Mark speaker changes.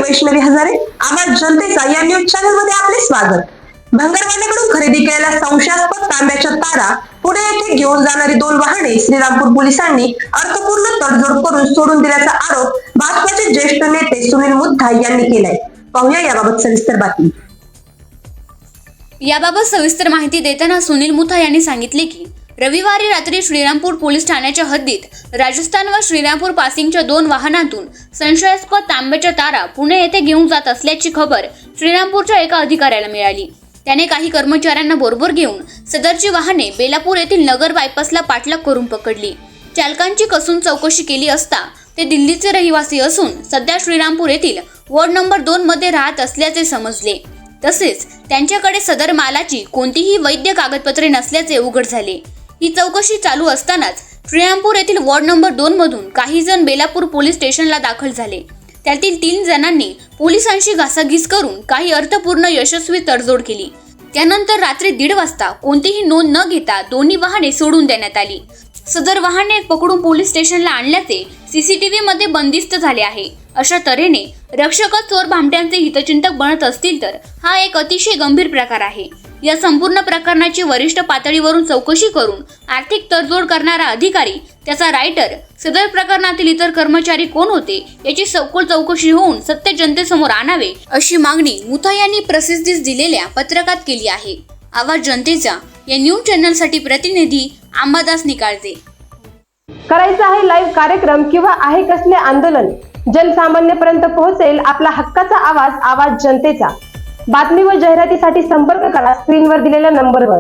Speaker 1: वैष्णवी हजारे, आवाज जनतेचा या न्यूज चॅनल मध्ये आपले स्वागत. भंगारवाल्याकडून खरेदी केलेल्या संशयास्पद तांब्याच्या तारा पुणे येथे घेऊन जाणारी 2 वाहने श्रीरामपूर पोलिसांनी अर्थपूर्ण तडजोड करून सोडून दिल्याचा आरोप भाजपचे ज्येष्ठ नेते सुनील मुथा यांनी केलाय. पाहूया याबाबत सविस्तर बातमी.
Speaker 2: याबाबत सविस्तर माहिती देताना सुनील मुथा यांनी सांगितले की रविवारी रात्री श्रीरामपूर पोलीस ठाण्याच्या हद्दीत राजस्थान व श्रीरामपूर पासिंगच्या 2 वाहनांतून संशयास्पद तांब्याच्या तारा पुणे येथे घेऊन जात असल्याची खबर श्रीरामपूरच्या एका अधिकाऱ्याला मिळाली. त्याने काही कर्मचाऱ्यांना बरोबर घेऊन सदरची वाहने बेलापूर येथील नगर बायपासला पाठलाग करून पकडली. चालकांची कसून चौकशी केली असता ते दिल्लीचे रहिवासी असून सध्या श्रीरामपूर येथील वॉर्ड नंबर 2 मध्ये राहत असल्याचे समजले. तसेच त्यांच्याकडे सदर मालाची कोणतीही वैध कागदपत्रे नसल्याचे उघड झाले. ही चौकशी चालू असतानाच श्रीरामपूर येथील वॉर्ड नंबर 2 मधून काही जण बेलापूर पोलीस स्टेशनला दाखल झाले. त्यातील 3 जणांनी पोलिसांशी घासाघीस करून काही अर्थपूर्ण यशस्वी तडजोड केली. त्यानंतर रात्री 1:30 वाजता कोणतीही नोंद न घेता दोन्ही वाहने सोडून देण्यात आली. सदर वाहने पकडून पोलीस स्टेशनला आणल्याचे सीसीटीव्ही मध्ये बंदिस्त झाले आहे. अशा तऱ्हेने रक्षकच चोर भामट्यांचे हितचिंतक बनत असतील तर हा एक अतिशय गंभीर प्रकार आहे. या संपूर्ण प्रकरणाची वरिष्ठ पातळीवरून चौकशी करून आर्थिक तडजोड करणारा अधिकारी, त्याचा रायटर, सदर प्रकरणातील इतर कर्मचारी कोण होते याची सखोल चौकशी होऊन सत्य जनतेसमोर आणावे अशी मागणी मुथा यांनी प्रसिद्धीस दिलेल्या पत्रकात केली आहे. आवाज जनतेचा या न्यूज चॅनलसाठी प्रतिनिधी अंबादास निकाळजे.
Speaker 3: करायचा आहे लाईव्ह कार्यक्रम किंवा आहे कसले आंदोलन, जनसामान्यपर्यंत पोहोचेल आपला हक्काचा आवाज. आवाज जनतेचा. बातमी व जाहिरातीसाठी संपर्क करा स्क्रीनवर दिलेल्या नंबरवर.